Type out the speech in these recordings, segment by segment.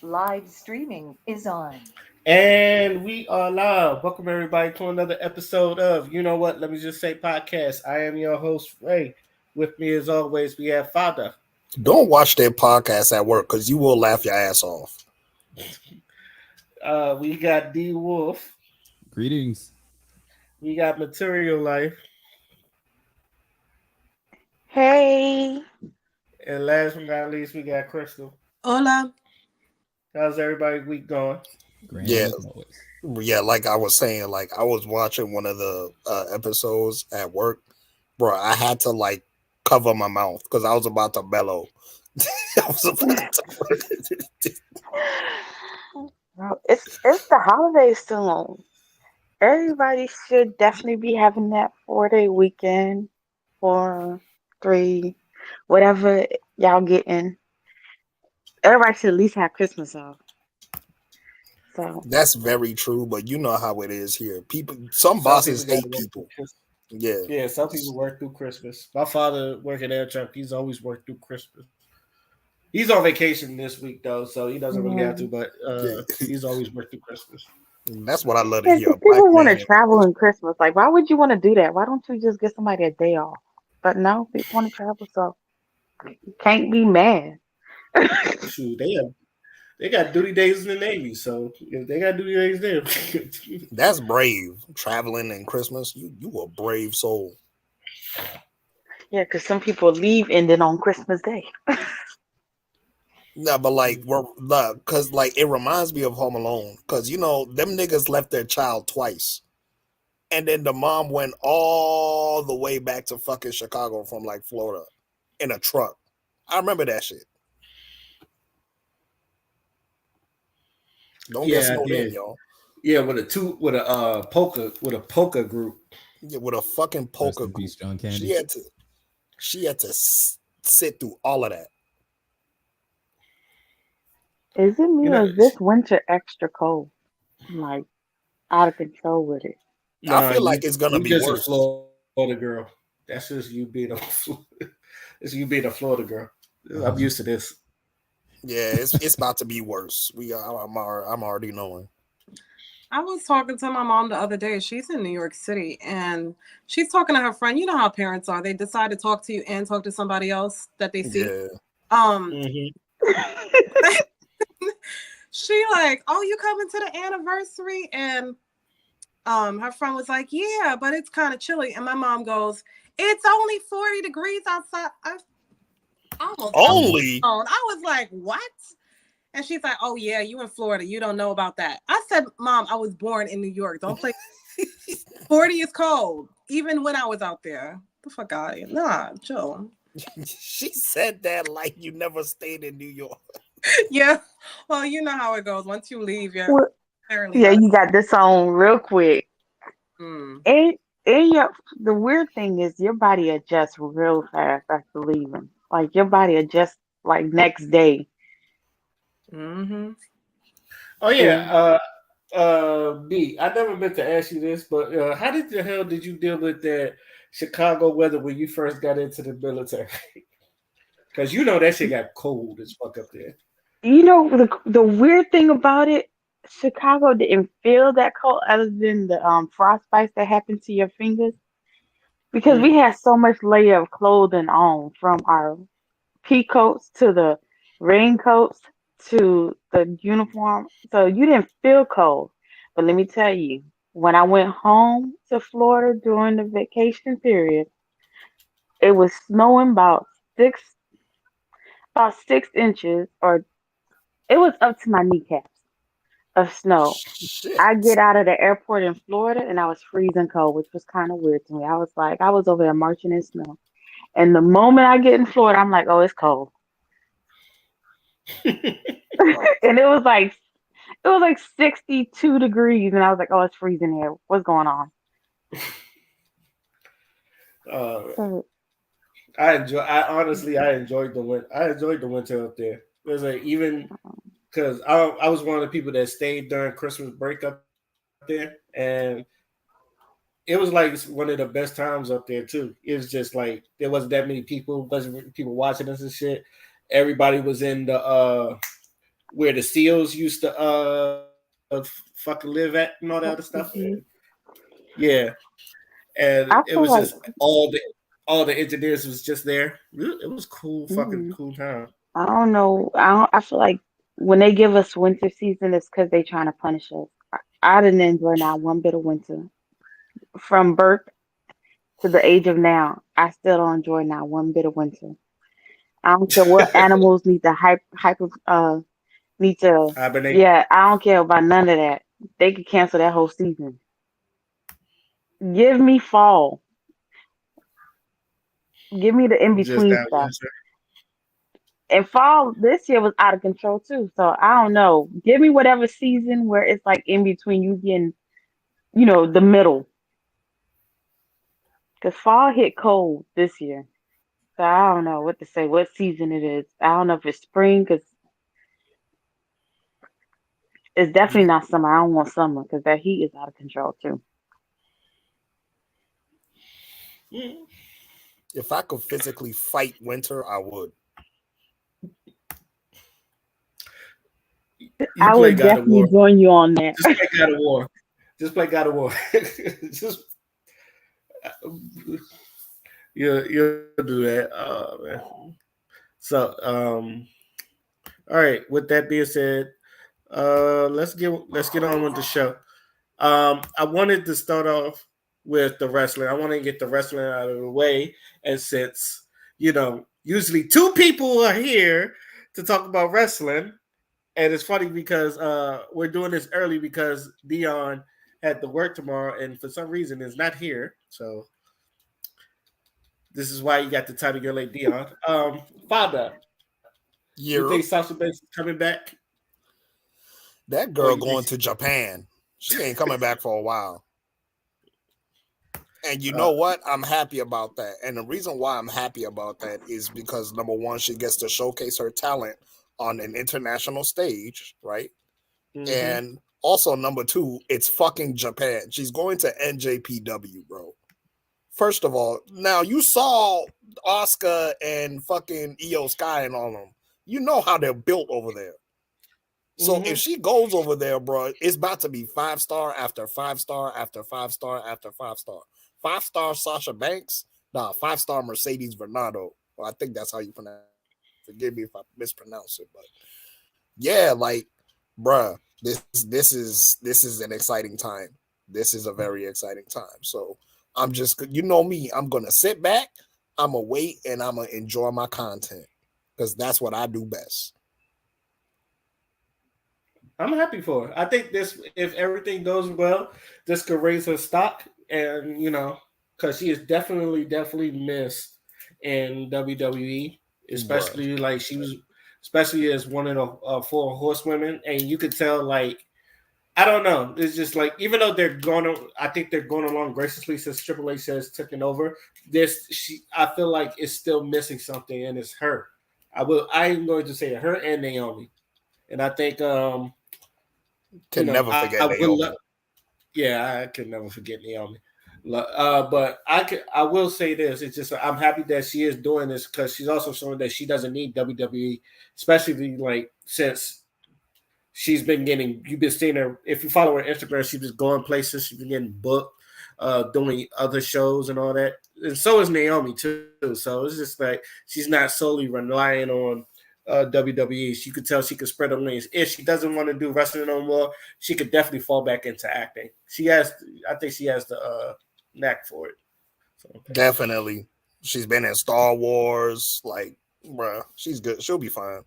Live streaming is on. And we are live. Welcome everybody to another episode of You Know What? Let me just say podcast. I am your host, Ray. With me as always, we have Father. Don't watch their podcast at work because you will laugh your ass off. We got D Wolf. Greetings. We got Material Life. Hey, And last but not least, we got Crystal. Hola. How's everybody week going? Grand Yeah. as always. Yeah, like I was saying, like I was watching one of the episodes at work, bro. I had to like cover my mouth because I was about to bellow. I was about to. well, it's the holidays soon. Everybody should definitely be having that 4 day weekend, 4, 3, whatever y'all getting. Everybody should at least have Christmas off. So That's very true, but you know how it is here. Some Some bosses people hate gotta work people. through Christmas. Yeah, Yeah, some people work through Christmas. My father working air truck, he's always worked through Christmas. He's on vacation this week though, so he doesn't really have yeah, to, but yeah. he's always worked through Christmas. That's what I love to yeah, hear. because A black people want to man. travel in Christmas. Like, why would you want to do that? Why don't you just get somebody a day off? But no, people want to travel, so you can't be mad. Shoot, they got duty days in the Navy, so if they got duty days there. That's brave. Traveling in Christmas, you a brave soul. Yeah, because some people leave ending on Christmas Day. No, but like we're because like it reminds me of Home Alone because you know them niggas left their child twice, and then the mom went all the way back to fucking Chicago from like Florida in a truck. I remember that shit. Don't get Yeah, I snowed in, did. y'all. Yeah, with a polka group. Yeah, with a fucking Rest polka in group. peace, John She Candy. had to sit through all of that. Is it You me or know, is this winter extra cold? I'm like out of control with it. I nah, feel like you it's gonna you be just a worse. Florida girl. That's just you being a it's you being a Florida girl. I'm used to this. Yeah, it's about to be worse. I'm already knowing. I was talking to my mom the other day. She's in New York City and she's talking to her friend. You know how parents are. They decide to talk to you and talk to somebody else that they see. Yeah. Um, Hmm. she like, oh, you coming to the anniversary? And her friend was like, yeah, but it's kind of chilly. And my mom goes, it's only 40 degrees outside. I almost fell on the Only phone. I was like, what? And she's like, oh, yeah, you in Florida. You don't know about that. I said, Mom, I was born in New York. Don't play. 40 is cold, even when I was out there. The fuck out of here. Nah, chill. she said that like you never stayed in New York. Yeah. Well, you know how it goes. Once you leave, you're Well, apparently yeah, not. you got this on real quick. Mm. And and the weird thing is your body adjusts real fast after leaving. Like your body adjusts like next day. Mm-hmm. Oh Yeah. yeah, B. I never meant to ask you this, but how did the hell did you deal with that Chicago weather when you first got into the military? Because you know that shit got cold as fuck up there. You know the weird thing about it, Chicago didn't feel that cold other than the frostbites that happened to your fingers because we Mm. had so much layer of clothing on from our pea coats to the raincoats to the uniform. So you didn't feel cold. But let me tell you, when I went home to Florida during the vacation period, it was snowing six about 6 inches, or it was up to my kneecaps of snow. I Shit. get out of the airport in Florida and I was freezing cold, which was kind of weird to me. I was like, I was over there marching in snow. And the moment I get in Florida, I'm like, oh, it's cold. And it was like 62 degrees, and I was like, "Oh, it's freezing here. What's going on?" uh, So, I honestly, I enjoyed the winter. I enjoyed the winter up there. It was like even because I was one of the people that stayed during Christmas break up there, and it was like one of the best times up there too. It was just like there wasn't that many people, wasn't people watching us and shit. Everybody was in the where the seals used to fucking live at and all that other stuff. Mhm. Yeah, and I it feel was like, just all the engineers was just there. It was cool, fucking mm, cool time. I don't know. I feel like when they give us winter season, it's because they trying to punish us. I didn't enjoy not one bit of winter from birth to the age of now. I still don't enjoy not one bit of winter. I don't care what animals need to hyper need to. Hibernate. Yeah, I don't care about none of that. They could cancel that whole season. Give me fall. Give me the in Just between that stuff. winter. And fall this year was out of control too. So I don't know. Give me whatever season where it's like in between you getting, the middle. Because fall hit cold this year. So I don't know what to say, what season it is. I don't know if it's spring because it's definitely not summer. I don't want summer because that heat is out of control too. Mm. If I could physically fight winter, I would. You I play would God of definitely War. join you on that. Just play God of War. Just play God of War. Just you'll do that. Oh man. So all right. With that being said, let's get on with the show. I wanted to start off with the wrestling. I want to get the wrestling out of the way, and since usually two people are here to talk about wrestling, and it's funny because we're doing this early because Dion had to work tomorrow, and for some reason is not here. So this is why you got the title "You're Late," Dion. Father, you think Year. Sasha Banks is coming back, That or girl you think going to Japan. She ain't coming back for a while. And you uh, know what? I'm happy about that. And the reason why I'm happy about that is because number one, she gets to showcase her talent on an international stage, right? mm-hmm. And also number two, it's fucking Japan. She's going to NJPW, bro. First of all, now you saw Oscar and fucking Io Sky and all of them. You know how they're built over there. So if Mm-hmm. she goes over there, bro, it's about to be 5-star after 5-star after 5-star after 5-star. 5-star Sasha Banks, 5-star Mercedes Vernado. Well, I think that's how you pronounce it. Forgive me if I mispronounce it, but yeah, like, bruh, this is an exciting time. This is a very exciting time. So I'm just, you know me, I'm gonna sit back, I'm gonna wait, and I'm gonna enjoy my content because that's what I do best. I'm happy for her. I think this, if everything goes well, this could raise her stock, and because she is definitely missed in WWE, Bruh. especially like especially as one of the four horsewomen, and you could tell like I don't know. It's just like even though I think they're going along graciously since Triple H has taken over. I feel like it's still missing something, and it's her. I'm going to say her and Naomi, and I think Can never I forget would love. Naomi. Yeah, I can never forget Naomi. But I will say this: it's just I'm happy that she is doing this because she's also showing that she doesn't need WWE, especially like since she's been getting. You've been seeing her if you follow her Instagram. She's been going places. She's been getting booked, doing other shows and all that. And so is Naomi too. So it's just like she's not solely relying on WWE. She could tell she could spread her wings. If she doesn't want to do wrestling no more, she could definitely fall back into acting. I think she has the knack for it. So Definitely. She's been in Star Wars. Like, bruh, she's good. She'll be fine.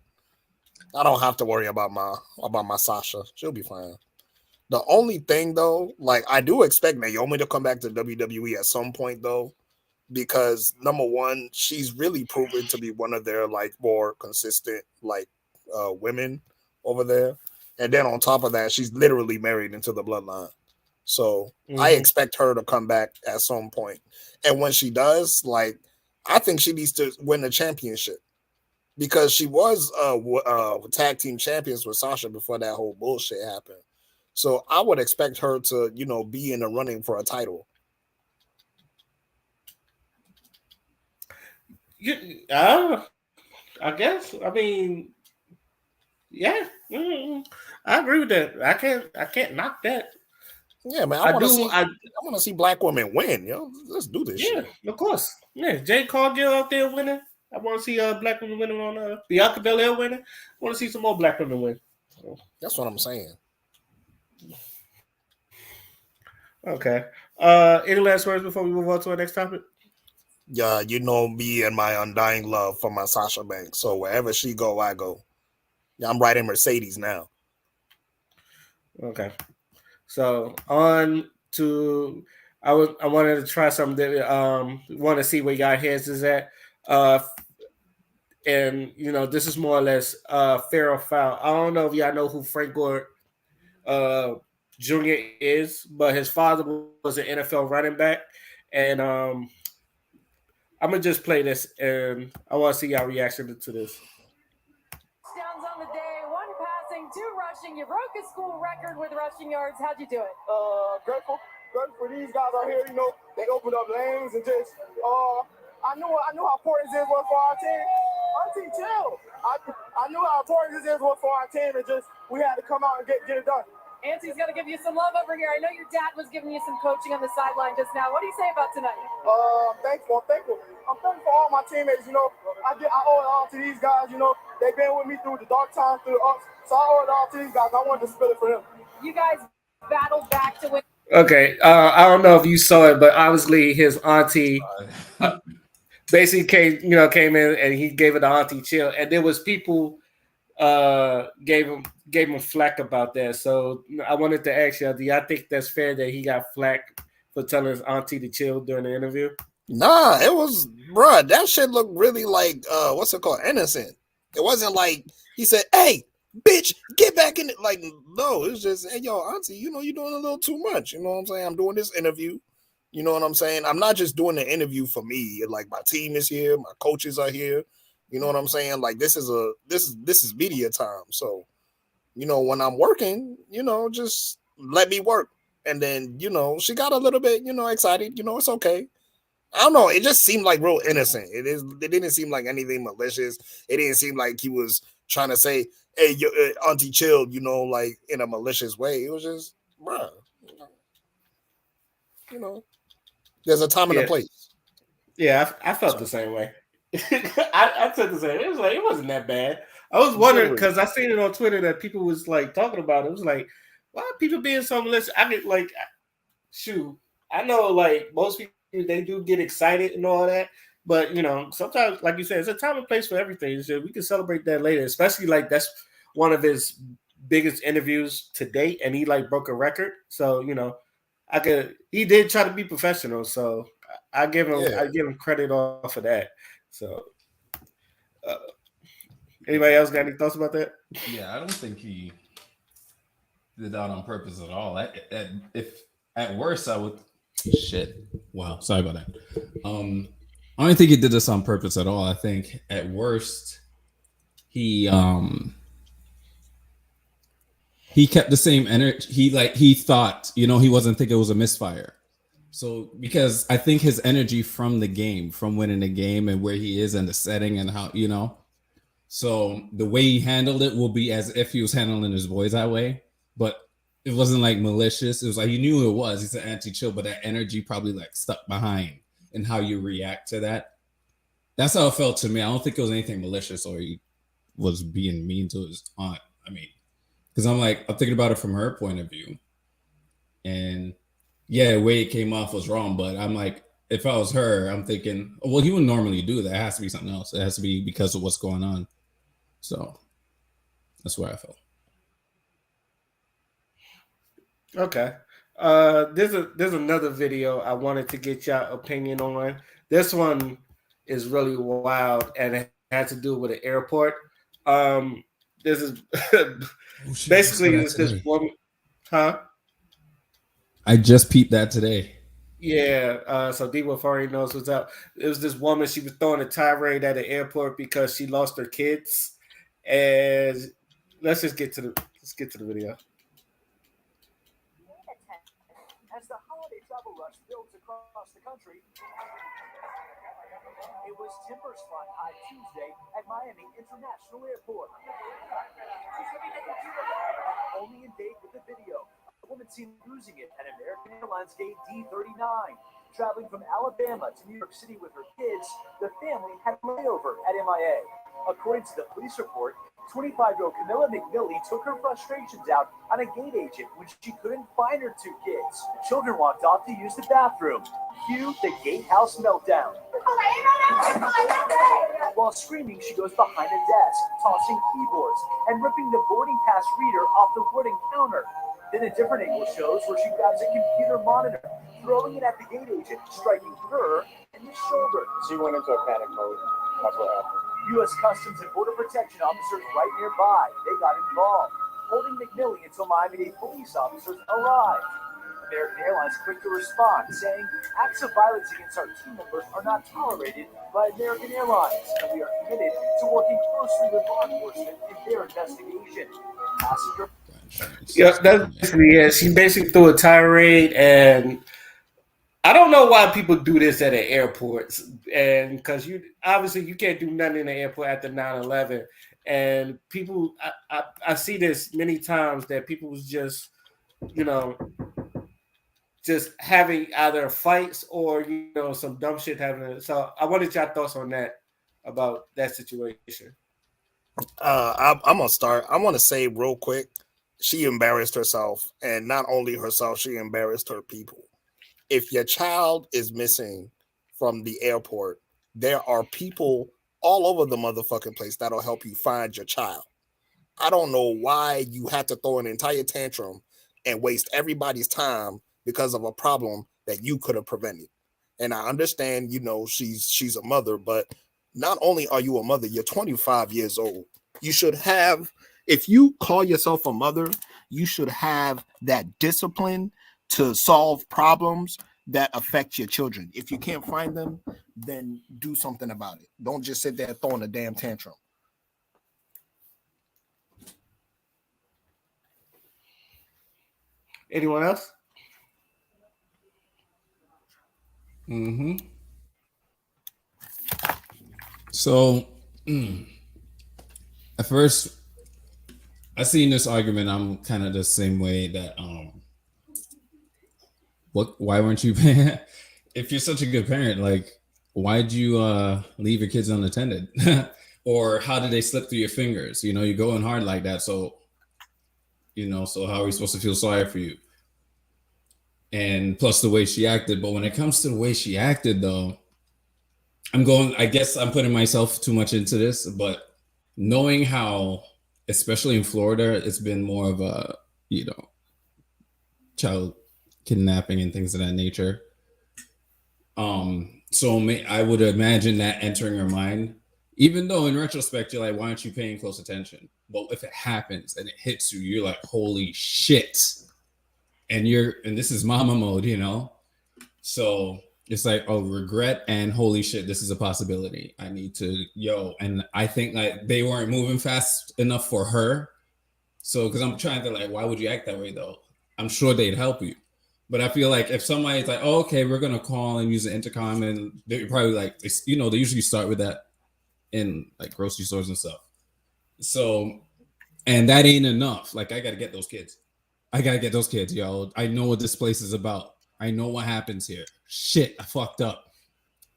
I don't have to worry about my Sasha. She'll be fine. The only thing though, like I do expect Naomi to come back to WWE at some point though, because number one, she's really proven to be one of their like more consistent like women over there. And then on top of that, she's literally married into the bloodline. So I mm-hmm. expect her to come back at some point. And when she does, like, I think she needs to win the championship because she was tag team champions with Sasha before that whole bullshit happened. So I would expect her to, be in the running for a title. I guess. I mean, yeah. I agree with that. I can't knock that. Yeah, man. I I want to do. see. I want to see black women win. Yo, let's do this Yeah, shit. of course. Yeah, Jay Cargill out there winning. I want to see black women winning on Bianca Belair winning. I want to see some more black women win. So, That's what I'm saying. okay. Any last words before we move on to our next topic? Yeah, you know me and my undying love for my Sasha Banks. So wherever she go, I go. Yeah, I'm riding Mercedes now. Okay. So on to I wanted to try something that want to see where y'all heads is at. Uh and this is more or less fair or foul. I don't know if y'all know who Frank Gore uh Jr. is, but his father was an NFL running back. And I'm gonna just play this and I want to see y'all reaction to this. Touchdowns on the day, one passing, two rushing. You broke a school record with rushing yards. How'd you do it? Grateful for these guys out here. They opened up lanes and just I knew how important this was for our team. Our team chill. I knew how important this was for our team, and just we had to come out and get it done. Auntie's got to give you some love over here. I know your dad was giving you some coaching on the sideline just now. What do you say about tonight? I'm thankful. I'm thankful for all my teammates. I owe it all to these guys. They've been with me through the dark times, through the ups. So I owe it all to these guys. I wanted to spill it for them. You guys battled back to win. Okay, I don't know if you saw it, but obviously his auntie basically came in and he gave it the auntie chill, and there was people gave him flack about that. So I wanted to ask you, do y'all think that's fair that he got flack for telling his auntie to chill during the interview? Nah, it was, bruh, that shit looked really like what's it called, innocent. It wasn't like he said, "Hey, bitch, get back in it." Like, no, it was just, "Hey, yo, auntie, you're doing a little too much." You know what I'm saying? I'm doing this interview. You know what I'm saying? I'm not just doing the interview for me. Like, my team is here, my coaches are here. You know what I'm saying? Like, this is media time. So, when I'm working, just let me work. And then, she got a little bit, excited. It's okay. I don't know. It just seemed like real innocent. It didn't seem like anything malicious. It didn't seem like he was trying to say, "Hey, your auntie chilled," like in a malicious way. It was just, bruh, there's a time and a place. Yeah, I felt the same way. I took the same. It was like it wasn't that bad. I was wondering because I seen it on Twitter that people was like talking about it. It was like, why are people being so malicious? I get like, shoot, I know like most people they do get excited and all that, but sometimes, like you said, it's a time and place for everything. So we can celebrate that later, especially like that's one of his biggest interviews to date, and he like broke a record. So he did try to be professional, so I give him credit off of that. So, uh, anybody else got any thoughts about that? Yeah, I don't think he did that on purpose at all. If at worst, I would. Shit. Wow. Sorry about that. I don't think he did this on purpose at all. I think at worst, he kept the same energy. He thought, he wasn't thinking it was a misfire. So because I think his energy from the game, from winning the game and where he is in the setting and how, so the way he handled it will be as if he was handling his boys that way. But it wasn't like malicious. It was like, you knew who it was. He's an anti-chill, but that energy probably like stuck behind and how you react to that. That's how it felt to me. I don't think it was anything malicious or he was being mean to his aunt. I mean, because I'm thinking about it from her point of view. And yeah, the way it came off was wrong. But I'm like, if I was her, I'm thinking, well, he wouldn't normally do that. It has to be something else. It has to be because of what's going on. So that's where I felt. Okay. There's another video I wanted to get your opinion on. This one is really wild and it has to do with an airport. This is basically this woman, huh? I just peeped that today. Yeah, so D-Wolf already knows what's up. It was this woman, she was throwing a tirade at the airport because she lost her kids. And let's get to the video. As the holiday travel rush builds across the country, It was timbers flying high Tuesday at Miami International Airport. Only in date with the video. A woman seen losing it at American Airlines gate D39. Traveling from Alabama to New York City with her kids, the family had a layover at MIA. According to the police report, 25-year-old Camilla McNilly took her frustrations out on a gate agent when she couldn't find her two kids. Children walked off to use the bathroom. Cue the gatehouse meltdown. While screaming, she goes behind a desk, tossing keyboards and ripping the boarding pass reader off the wooden counter. Then a different angle shows where she grabs a computer monitor, throwing it at the gate agent, striking her in the shoulder. She went into a panic mode. That's what happened. U.S. Customs and Border Protection officers right nearby. They got involved, holding McNilly until Miami-Dade police officers arrived. American Airlines quick to respond, saying acts of violence against our team members are not tolerated by American Airlines, and we are committed to working closely with law enforcement in their investigation. Passenger. Yeah, that's basically it. She basically threw a tirade, and I don't know why people do this at the airports, and because you obviously you can't do nothing in the airport after 9/11, and people I see this many times that people was just just having either fights or some dumb shit happening. So I wanted your thoughts on that about that situation. I'm gonna start. I want to say real quick, she embarrassed herself, and not only herself, she embarrassed her people. If your child is missing from the airport, there are people all over the motherfucking place that'll help you find your child. I don't know why you had to throw an entire tantrum and waste everybody's time because of a problem that you could have prevented. And I understand, she's a mother, but not only are you a mother, you're 25 years old. You should have, if you call yourself a mother, you should have that discipline to solve problems that affect your children. If you can't find them, then do something about it. Don't just sit there throwing a damn tantrum. Anyone else? Mm-hmm. So, at first, I seen this argument. I'm kind of the same way that why weren't you paying? If you're such a good parent, like, why'd you leave your kids unattended? Or how did they slip through your fingers? You're going hard like that. So, so how are we supposed to feel sorry for you? And plus the way she acted. But when it comes to the way she acted, though, I guess I'm putting myself too much into this, but knowing how, especially in Florida, it's been more of a, child kidnapping and things of that nature. So I would imagine that entering her mind, even though in retrospect, you're like, why aren't you paying close attention? But if it happens and it hits you, you're like, holy shit. And this is mama mode, So it's like, oh, regret and holy shit, this is a possibility. I need to, and I think like they weren't moving fast enough for her. So, because I'm trying to like, why would you act that way though? I'm sure they'd help you. But I feel like if somebody's like, oh, okay, we're going to call and use the intercom, and they're probably like, they usually start with that in like grocery stores and stuff. So, and that ain't enough. Like, I got to get those kids. Yo. I know what this place is about. I know what happens here. Shit, I fucked up.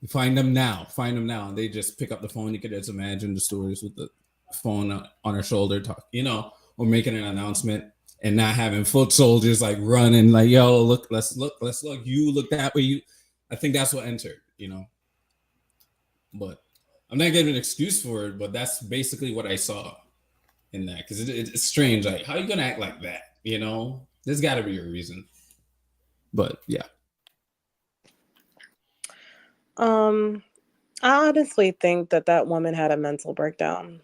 Find them now. And they just pick up the phone. You could just imagine the stories with the phone on her shoulder, or making an announcement and not having foot soldiers like running, like, yo, look, let's look. You look that way. I think that's what entered, But I'm not giving an excuse for it, but that's basically what I saw in that, because it's strange. Like, how are you gonna act like that? There's got to be a reason. But yeah. I honestly think that woman had a mental breakdown.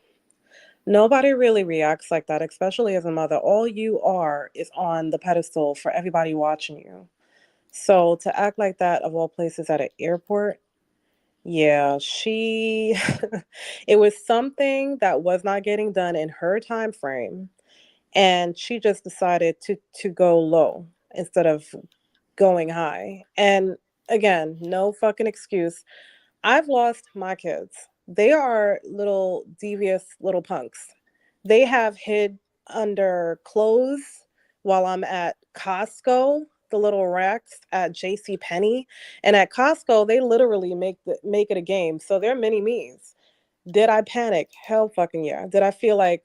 Nobody really reacts like that, especially as a mother. All you are is on the pedestal for everybody watching you. So to act like that, of all places, at an airport, yeah, it was something that was not getting done in her time frame, and she just decided to go low instead of going high. And again, no fucking excuse. I've lost my kids. They are little devious little punks. They have hid under clothes while I'm at Costco, the little racks at JC Penney. And at Costco, they literally make it a game. So they're mini me's. Did I panic? Hell fucking yeah. Did I feel like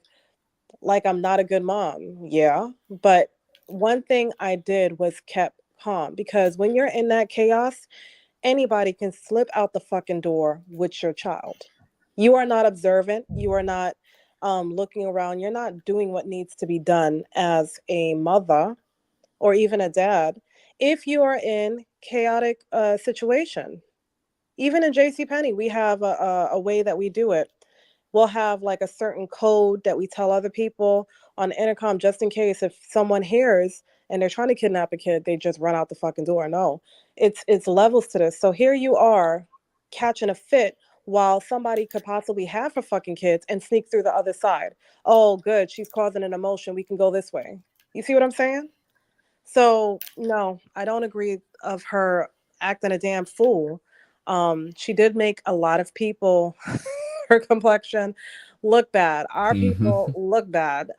I'm not a good mom? Yeah. But one thing I did was kept calm, because when you're in that chaos, anybody can slip out the fucking door with your child. You are not observant. You are not looking around. You're not doing what needs to be done as a mother or even a dad if you are in chaotic situation. Even in JCPenney, we have a way that we do it. We'll have like a certain code that we tell other people on the intercom, just in case if someone hears and they're trying to kidnap a kid, they just run out the fucking door. No, it's levels to this. So here you are catching a fit while somebody could possibly have her fucking kids and sneak through the other side. Oh, good, she's causing an emotion. We can go this way. You see what I'm saying? So no, I don't agree of her acting a damn fool. She did make a lot of people, her complexion, look bad. Our people look bad.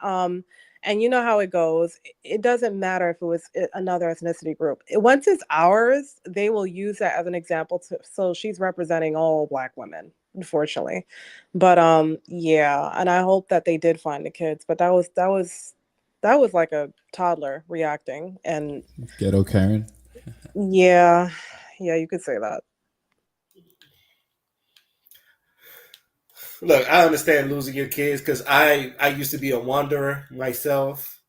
And you know how it goes. It doesn't matter if it was another ethnicity group. Once it's ours, they will use that as an example. So she's representing all Black women, unfortunately. But yeah, and I hope that they did find the kids. But that was like a toddler reacting. And Ghetto Karen. yeah, you could say that. Look, I understand losing your kids because I used to be a wanderer myself.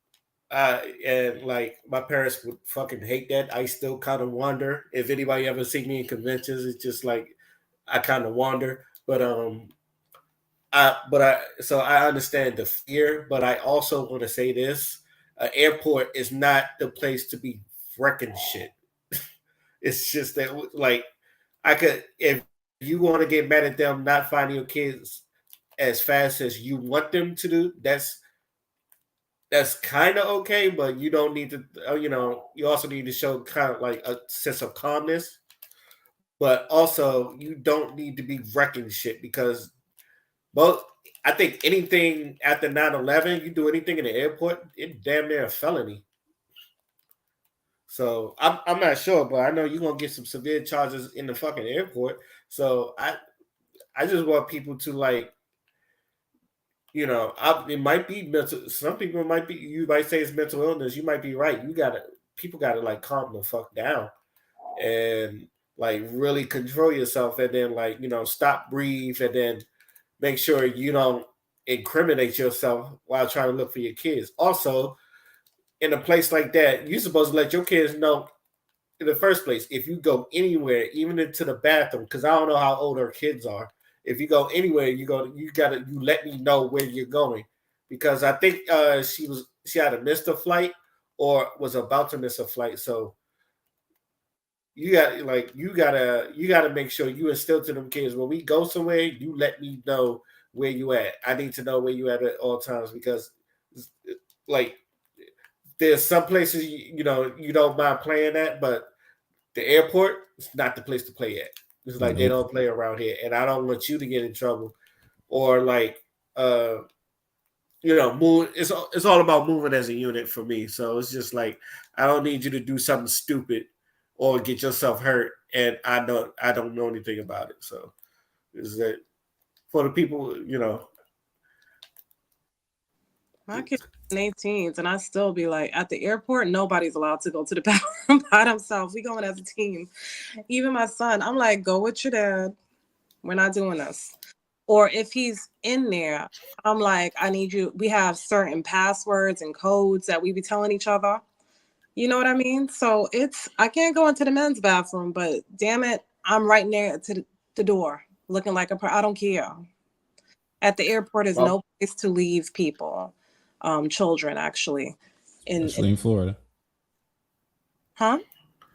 And like my parents would fucking hate that. I still kind of wander. If anybody ever see me in conventions, it's just like I kind of wander. So I understand the fear, but I also want to say this: an airport is not the place to be wrecking shit. It's just that like I could if you want to get mad at them not finding your kids as fast as you want them to do, that's kind of okay, but you don't need to, you also need to show kind of like a sense of calmness, but also you don't need to be wrecking shit because both, I think anything after 9/11, you do anything in the airport, it's damn near a felony. So I'm not sure, but I know you're gonna get some severe charges in the fucking airport. So I just want people to like it might be mental. Some people might be. You might say it's mental illness. You might be right. People gotta like calm the fuck down and like really control yourself, and then like stop, breathe, and then make sure you don't incriminate yourself while trying to look for your kids. Also, in a place like that, you're supposed to let your kids know in the first place, if you go anywhere, even into the bathroom, because I don't know how old our kids are. If you go anywhere, you let me know where you're going, because I think she had to miss a flight or was about to miss a flight. So you gotta make sure you instill to them kids when we go somewhere, you let me know where you at. I need to know where you at all times because like there's some places you don't mind playing at, but the airport is not the place to play at. It's like they don't play around here, and I don't want you to get in trouble or like move. It's all about moving as a unit for me. So it's just like I don't need you to do something stupid or get yourself hurt, and I don't know anything about it. So is that for the people. My kids are in 18s, and I still be like, at the airport, nobody's allowed to go to the bathroom by themselves. We going as a team. Even my son, I'm like, go with your dad. We're not doing this. Or if he's in there, I'm like, I need you. We have certain passwords and codes that we be telling each other. You know what I mean? So I can't go into the men's bathroom, but damn it, I'm right near to the door looking like I don't care. At the airport is no place to leave people. Children actually, especially in Florida. Huh?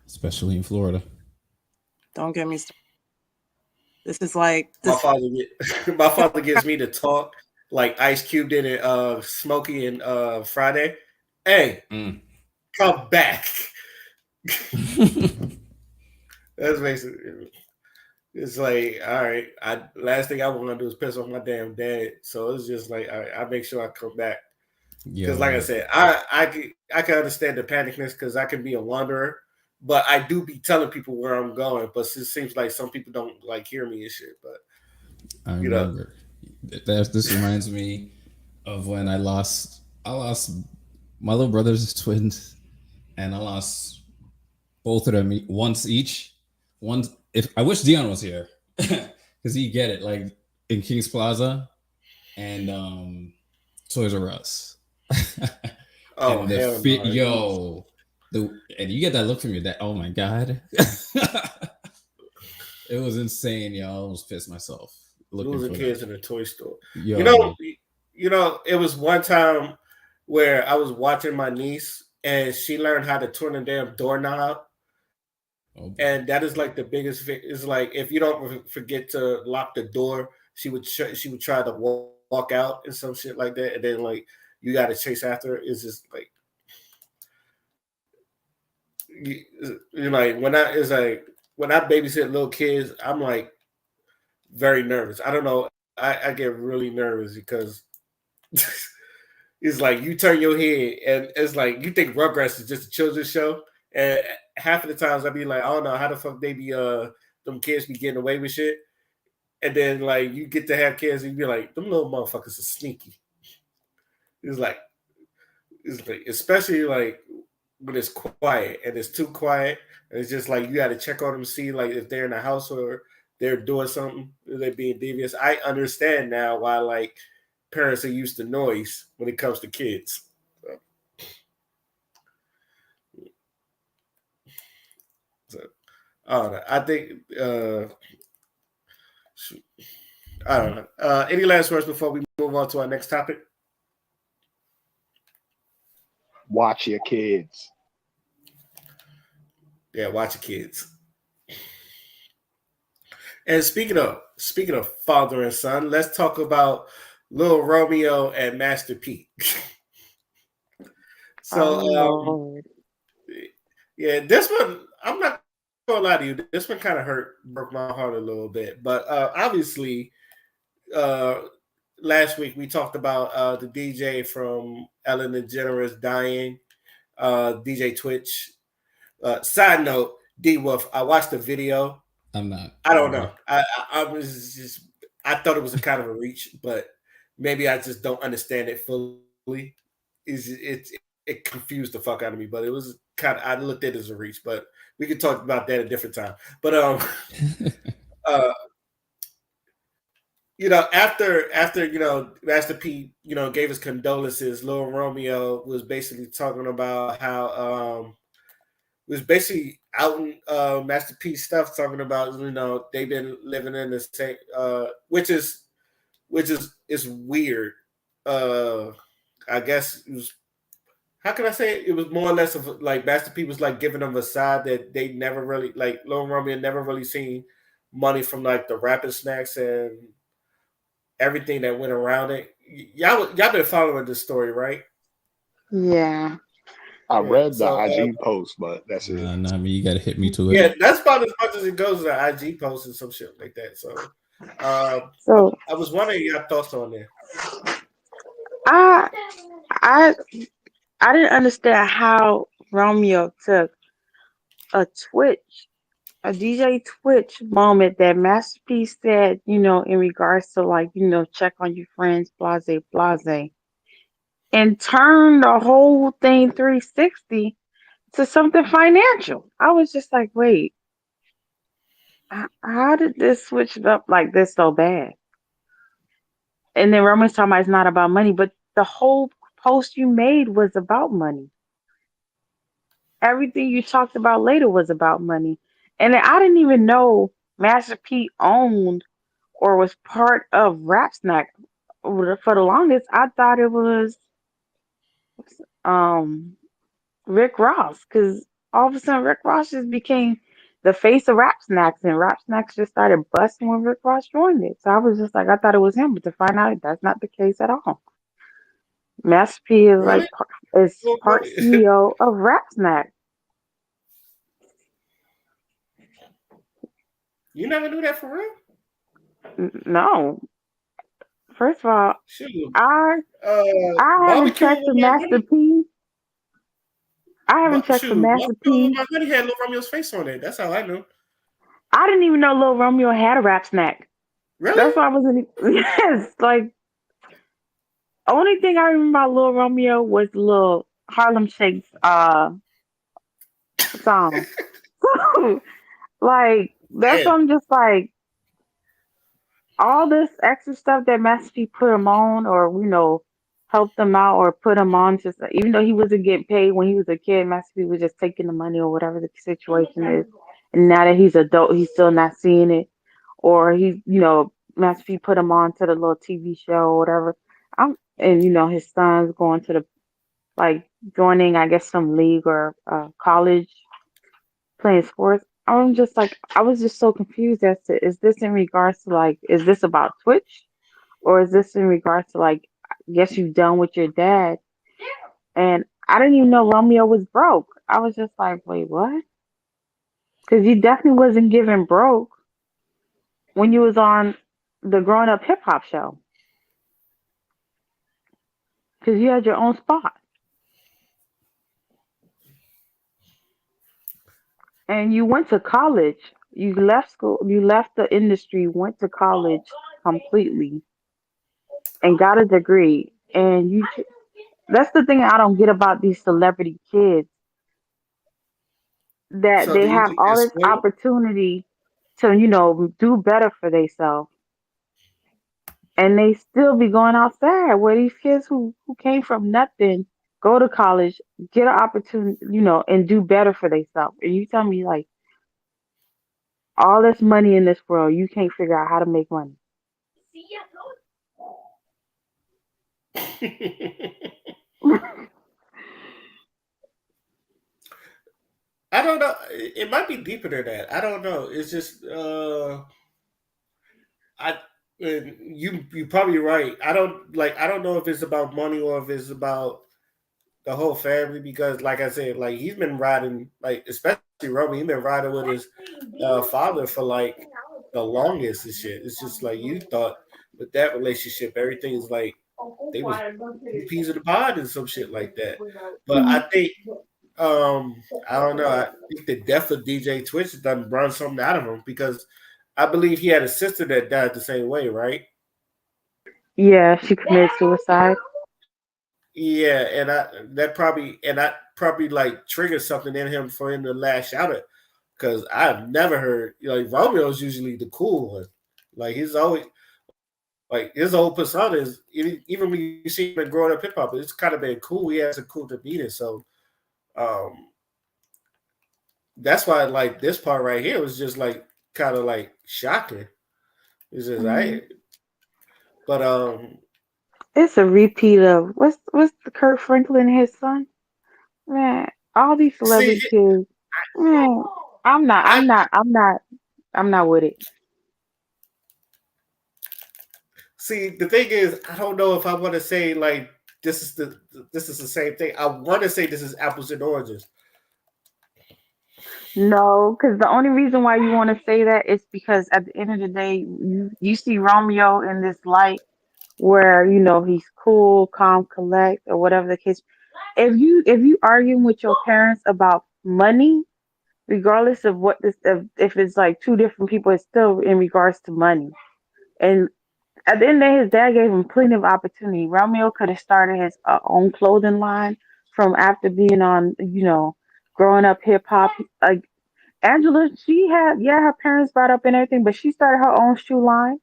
Especially in Florida. Don't get me started. This is like my father gives me the talk like Ice Cube did it, Smokey and Friday. Hey, come back. That's basically It's like, all right, I last thing I want to do is piss off my damn dad. So it's just like, all right, I make sure I come back because, like I Yo, said, I can understand the panicness because I can be a wanderer, but I do be telling people where I'm going. But it seems like some people don't like hear me and shit. But I you know, remember. This reminds me of when I lost my little brother's twins, and I lost both of them once each. One, if I wish Dion was here, because he get it, like in Kings Plaza and Toys R Us. oh And the hell fit, no, yo, and you get that look from your dad. Oh my god, it was insane, yo. I almost pissed myself looking losing for that. kids in a toy store. You know, Yo, it was one time where I was watching my niece and she learned how to turn the damn doorknob. oh boy. And that is like the biggest. Is like if you don't forget to lock the door, she would try to walk out and some shit like that, and then like you got to chase after her. It's just like you, you know, like when I babysit little kids, I'm like very nervous. I don't know. I get really nervous because it's like you turn your head and it's like you think Rugrats is just a children's show, and half of the times I be like, I don't know how the fuck they be them kids be getting away with shit, and then like you get to have kids and you be like, them little motherfuckers are sneaky. It's like especially like when it's quiet and it's too quiet, and it's just like you got to check on them, see like if they're in the house or they're doing something, they're being devious. I understand now why like parents are used to noise when it comes to kids. So, so I don't know. I think I don't know. Any last words before we move on to our next topic? Watch your kids. Yeah, watch your kids. And speaking of father and son, let's talk about Lil Romeo and Master P. Oh So Lord. yeah, this one I'm not gonna lie to you. This one kind of broke my heart a little bit. But obviously, uh, last week we talked about the DJ from Ellen DeGeneres dying, DJ Twitch. Side note, D Wolf, I watched the video. I'm not. I don't know. I was just I thought it was a kind of a reach, but maybe I just don't understand it fully. It confused the fuck out of me, but it was kind of I looked at it as a reach, but we could talk about that a different time. But uh after Master P gave his condolences, Lil Romeo was basically talking about how was basically out in Master P stuff, talking about they've been living in the same, which is weird. Uh, I guess it was. How can I say it? It was more or less of like Master P was like giving them a side that they never really like. Lil Romeo never really seen money from like the rapping snacks and everything that went around it. Y'all been following this story, right? Yeah. I Yeah. read the So IG post, but that's it. Nah, I mean you gotta hit me to it. yeah, that's about as much as it goes to IG posts and some shit like that. So So I was wondering your thoughts on there. I I I didn't understand how Romeo took a Twitch, a DJ Twitch moment that Master P said, in regards to like, check on your friends, blase, blase, and turned the whole thing 360 to something financial. I was just like, wait, how did this switch it up like this so bad? And then Roman's talking about it's not about money, but the whole post you made was about money. Everything you talked about later was about money. And then I didn't even know Master P owned or was part of Rap Snack. For the longest, I thought it was um Rick Ross, because all of a sudden Rick Ross just became the face of Rap Snacks, and Rap Snacks just started busting when Rick Ross joined it. So I was just like, I thought it was him, but to find out that's not the case at all. Master P is Really? like is Well, part CEO of Rap Snack. You never knew that for real? No, first of all, Shoot. I I haven't Barbecue checked with the my Master honey. P. I haven't checked the Shoot, Master Barbecue with P. my honey had Lil Romeo's face on it. That's how I knew. I didn't even know Lil Romeo had a rap snack. Really? That's why I wasn't. Yes, like only thing I remember about Lil Romeo was Lil Harlem Shake's song. Like that's Yeah. what I'm just like all this extra stuff that Master P put him on, or help them out or put him on. Just even though he wasn't getting paid when he was a kid, Master P was just taking the money or whatever the situation is. And now that he's adult, he's still not seeing it, or Master P put him on to the little TV show or whatever. And his son's going to the like joining, I guess, some league or college playing sports. I'm just like, I was just so confused as to is this in regards to like, is this about Twitch or is this in regards to like, I guess you've done with your dad? And I didn't even know Romeo was broke. I was just like, wait, what? Because you definitely wasn't giving broke when you was on the growing up hip hop show because you had your own spot and you went to college. You left school, you left the industry, went to college completely and got a degree. And that's the thing I don't get about these celebrity kids that So they do you have think they're all this spoiled? opportunity to, do better for themselves. And they still be going outside where these kids who came from nothing go to college, get an opportunity, and do better for themselves. And you tell me like all this money in this world, you can't figure out how to make money. I don't know. It might be deeper than that. I don't know. It's just I you probably right. I don't know if it's about money or if it's about the whole family because like I said, like he's been riding like especially Romy, he's been riding with his father for like the longest and shit. It's just like you thought with that relationship, everything is like they was two peas in the pod and some shit like that. But I think I don't know. I think the death of DJ Twitch done brought something out of him because I believe he had a sister that died the same way, right? Yeah, she committed suicide. Yeah, and that probably like triggered something in him for him to lash out at because I've never heard like Romeo's usually the cool one. Like he's always like his whole persona is even when you see him in growing up hip hop, it's kind of been cool. He has a cool demeanor, so um that's why like this part right here was just like kind of like shocking. It's just Mhm. I but It's a repeat of what's the Kurt Franklin and his son? Man, all these see celebrity kids. Man, I'm not. I I'm not. I'm not. I'm not with it. see the thing is I don't know if I want to say like this is the same thing. I want to say this is apples and oranges. No, because the only reason why you want to say that is because at the end of the day, you see Romeo in this light where he's cool, calm, collect, or whatever the case. If you arguing with your parents about money, regardless of what this if it's like two different people, it's still in regards to money. And at the end of the day, his dad gave him plenty of opportunity. Romeo could have started his own clothing line from after being on, growing up hip hop. Like Angela, she had, yeah, her parents brought up and everything, but she started her own shoe line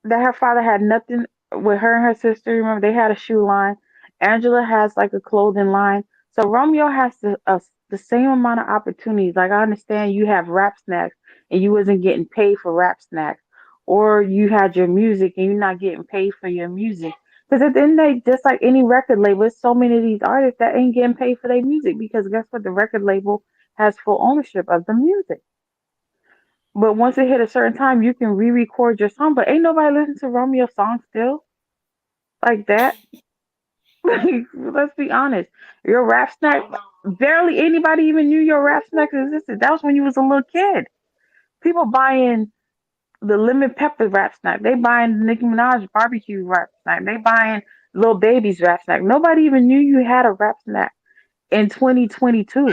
that her father had nothing with her and her sister. Remember, they had a shoe line. Angela has like a clothing line. So Romeo has the same amount of opportunities. Like I understand you have rap snacks and you wasn't getting paid for rap snacks, or you had your music and you're not getting paid for your music. Because at the end of the day, just like any record label, there's so many of these artists that ain't getting paid for their music because guess what? The record label has full ownership of the music. But once it hit a certain time, you can re-record your song. But ain't nobody listen to Romeo's song still like that. Let's be honest. Your rap snack, barely anybody even knew your rap snacks existed. That was when you was a little kid. People buying the lemon pepper wrap snack. They buying Nicki Minaj barbecue wrap snack. They buying Lil Baby's wrap snack. Nobody even knew you had a wrap snack in 2022.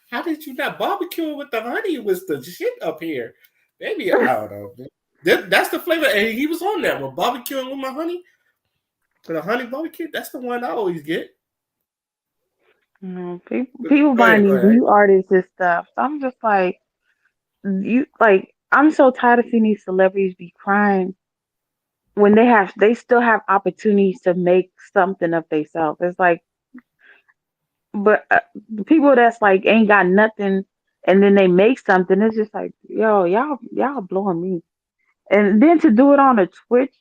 How did you not barbecue with the honey? Was the shit up here, maybe I don't know. That's the flavor, and he was on that one barbecuing with my honey. The honey barbecue. That's the one I always get. People Go buying ahead, go these ahead. new artists and stuff. So I'm just like, I'm so tired of seeing these celebrities be crying when they still have opportunities to make something of themselves. It's like, but the people that's like ain't got nothing, and then they make something. It's just like, yo, y'all blowing me. And then to do it on a Twitch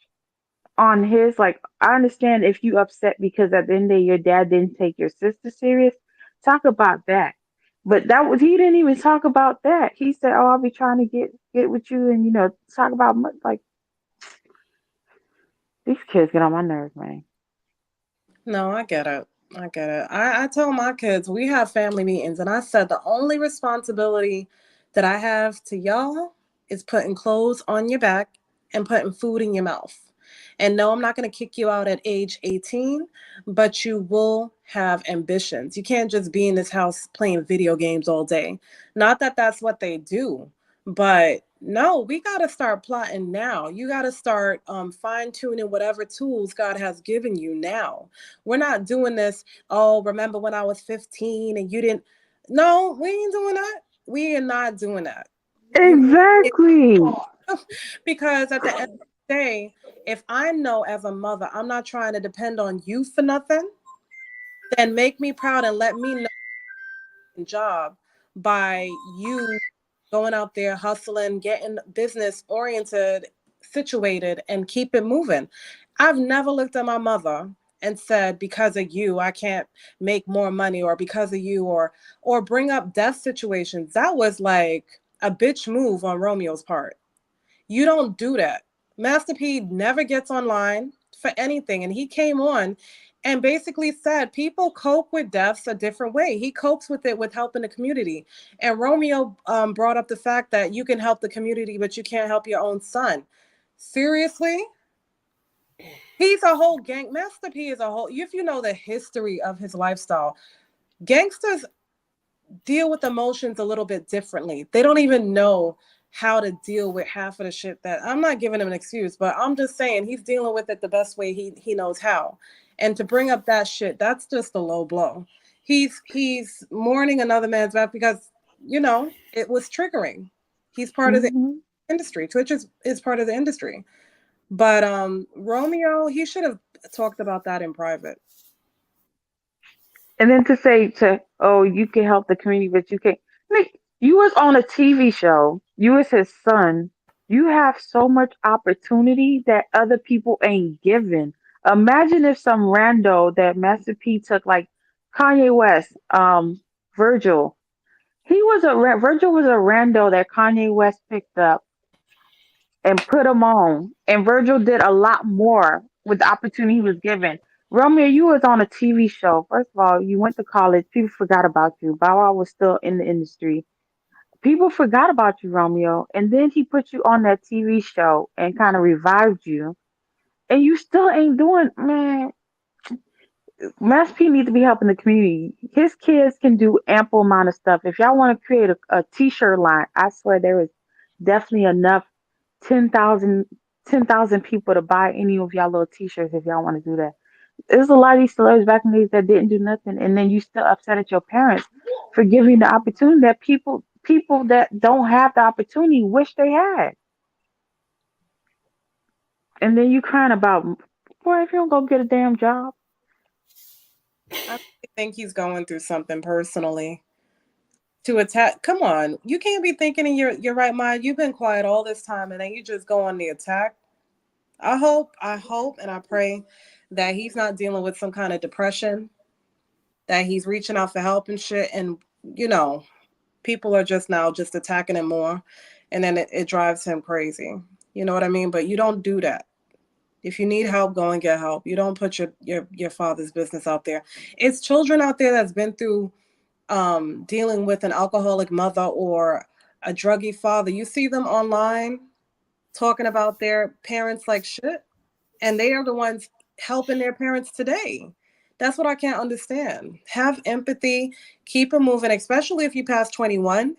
on his, like, I understand if you upset because at the end of the day your dad didn't take your sister serious. Talk about that. But he didn't even talk about that. He said, "Oh, I'll be trying to get with you," and talk about like these kids get on my nerves, man. No, I get it. I get it. I tell my kids we have family meetings, and I said the only responsibility that I have to y'all is putting clothes on your back and putting food in your mouth. And no, I'm not going to kick you out at age 18, but you will have ambitions. You can't just be in this house playing video games all day. Not that that's what they do, but no, we got to start plotting now. You got to start fine tuning whatever tools God has given you now. We're not doing this. Oh, remember when I was 15 and you didn't? No, we ain't doing that. We are not doing that. Exactly. Because at the end of the day, if I know as a mother I'm not trying to depend on you for nothing, then make me proud and let me know job by you going out there hustling, getting business oriented, situated, and keep it moving. I've never looked at my mother and said, because of you, I can't make more money, or because of you, or bring up death situations. That was like a bitch move on Romeo's part. You don't do that. Master P never gets online for anything. And he came on and basically said people cope with deaths a different way. He copes with it with helping the community. And Romeo brought up the fact that you can help the community, but you can't help your own son. Seriously? He's a whole gang. Master P is a whole, if you know the history of his lifestyle, gangsters deal with emotions a little bit differently. They don't even know how to deal with half of the shit that I'm not giving him an excuse, but I'm just saying he's dealing with it the best way he knows how. And to bring up that shit, that's just a low blow. He's mourning another man's death because it was triggering. He's part of the Hmm. industry. Twitch is part of the industry. But Romeo, he should have talked about that in private. And then to say oh, you can help the community, but you can't. Nick, you was on a TV show. You was his son. You have so much opportunity that other people ain't given. Imagine if some rando that Master P took, like Kanye West, Virgil. Virgil was a rando that Kanye West picked up and put him on. And Virgil did a lot more with the opportunity he was given. Romeo, you was on a TV show. First of all, you went to college. People forgot about you. Bow Wow was still in the industry. People forgot about you, Romeo. And then he put you on that TV show and kind of revived you. And you still ain't doing, man. Mass P needs to be helping the community. His kids can do ample amount of stuff. If y'all want to create a t-shirt line, I swear there is definitely enough 10,000 10,000 people to buy any of y'all little t-shirts if y'all want to do that. There's a lot of these celebrities back in the days that didn't do nothing, and then you still upset at your parents for giving the opportunity that people that don't have the opportunity wish they had. And then you crying about, boy, if you don't go get a damn job. I think he's going through something personally. To attack, come on, you can't be thinking in your right mind. You've been quiet all this time and then you just go on the attack. I hope and I pray that he's not dealing with some kind of depression, that he's reaching out for help and shit, and people are just now just attacking him more, and then it drives him crazy. You know what I mean? But you don't do that. If you need help, go and get help. You don't put your father's business out there. It's children out there that's been through dealing with an alcoholic mother or a druggy father. You see them online talking about their parents like shit, and they are the ones helping their parents today. That's what I can't understand. Have empathy, keep it moving, especially if you pass 21.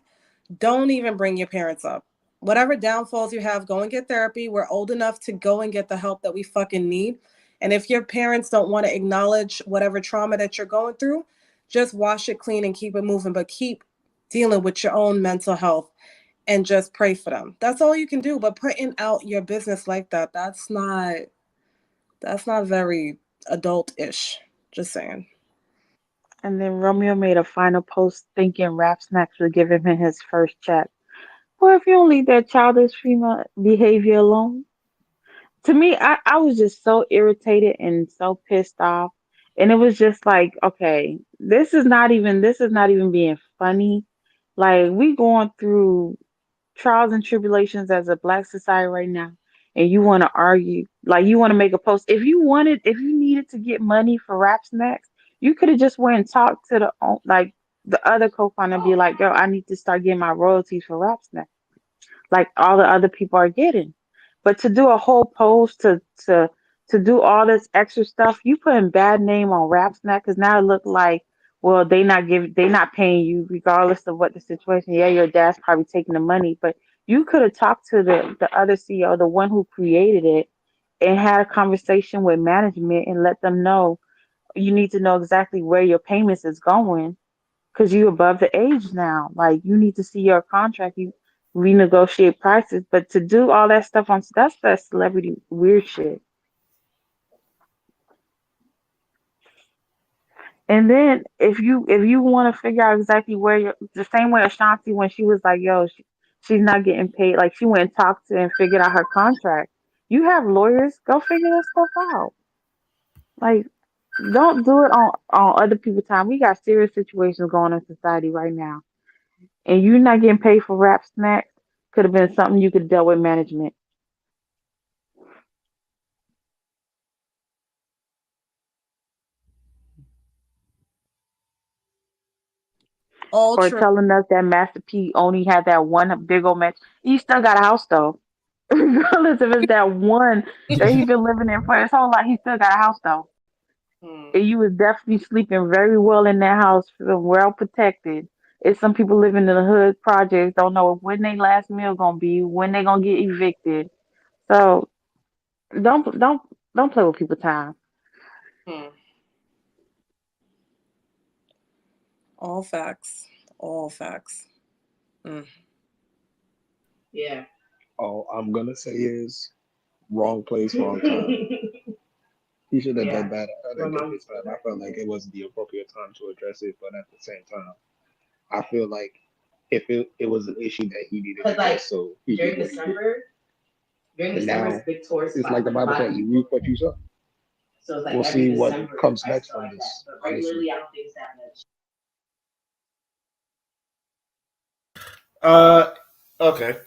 Don't even bring your parents up. Whatever downfalls you have, go and get therapy. We're old enough to go and get the help that we fucking need. And if your parents don't want to acknowledge whatever trauma that you're going through, just wash it clean and keep it moving, but keep dealing with your own mental health and just pray for them. That's all you can do. But putting out your business like that, that's not very adult-ish. Just saying. And then Romeo made a final post thinking Rap Snacks would give him his first check. Well, if you don't leave that childish female behavior alone. To me, I was just so irritated and so pissed off. And it was just like, okay, this is not even being funny. Like we going through trials and tribulations as a black society right now, and you want to argue, like you want to make a post. If you needed to get money for Rap Snacks, you could have just went and talked to the other co-founder and be like, yo, I need to start getting my royalties for Rap Snacks like all the other people are getting. But to do a whole post to do all this extra stuff, you putting bad name on Rap Snack because now it look like, well, they not paying you regardless of what the situation. Yeah, your dad's probably taking the money, but you could have talked to the other CEO, the one who created it, and had a conversation with management and let them know you need to know exactly where your payments is going because you above the age now. Like you need to see your contract. You renegotiate prices, but to do all that stuff on that's that celebrity weird shit. And then if you want to figure out exactly where you're the same way Ashanti when she was like, yo, she's not getting paid. Like she went and talked to and figured out her contract. You have lawyers, go figure that stuff out. Like don't do it on other people's time. We got serious situations going on in society right now. And you not getting paid for Rap Snacks could have been something you could have dealt with management All or true. telling us that Master P only had that one big old match. He still got a house though. Regardless if it's that one that he been living in for his whole life, he still got a house though. And you was definitely sleeping very well in that house, feeling well protected. It's some people living in the hood projects don't know when they last meal gonna be, when they gonna get evicted. So don't play with people's time. Hmm. All facts. All facts. Mm. Yeah. All I'm gonna say is wrong place, wrong time. He should have done better at a different time. I felt like it wasn't the appropriate time to address it, but at the same time, I feel like if it was an issue that he needed to address, so he during did what he did. December, during And December's now big tour it's spot, like the Bible said, you reap what you sow. So it's like We'll every see what December comes I next still from like this. that. But regularly, I don't think it's that much. Okay.